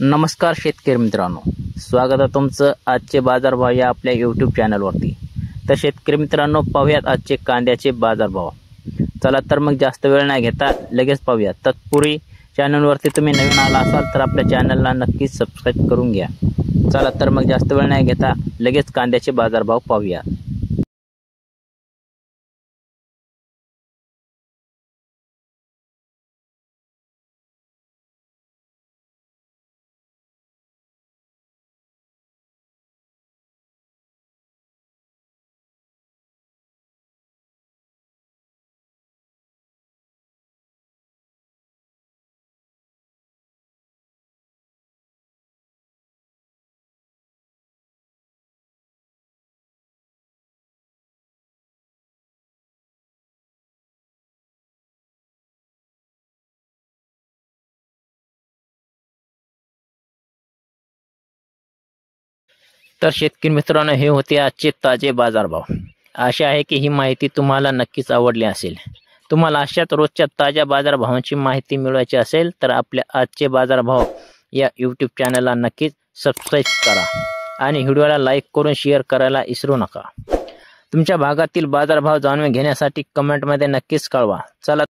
नमस्कार शेतकरी मित्रांनो, स्वागत आहे तुमचं आजचे बाजारभाव या आपल्या यूट्यूब चॅनलवरती। तर शेतकरी मित्रांनो, पाहूयात आजचे कांद्याचे बाजारभाव। चला तर मग जास्त वेळ नाही घेता लगेच पाहूया। तत्पूर्वी चॅनलवरती तुम्ही नवीन आला असाल तर आपल्या चॅनलला नक्कीच सबस्क्राइब करून घ्या। चला तर मग जास्त वेळ नाही घेता लगेच कांद्याचे बाजारभाव पाहूया। तर शेतकरी मित्रांनो, हे होते आजचे ताजे बाजारभाव। आशा आहे की ही माहिती तुम्हाला नक्कीच आवडली असेल। तुम्हाला अशाच रोजच्या ताज्या बाजारभावांची माहिती मिळवायची असेल तर आपल्या आजचे बाजारभाव या यूट्यूब चॅनलला नक्कीच सबस्क्राइब करा आणि व्हिडिओला लाईक करून शेअर करायला विसरू नका। तुमच्या भागातील बाजारभाव जाणून घेण्यासाठी कमेंटमध्ये नक्कीच कळवा। चला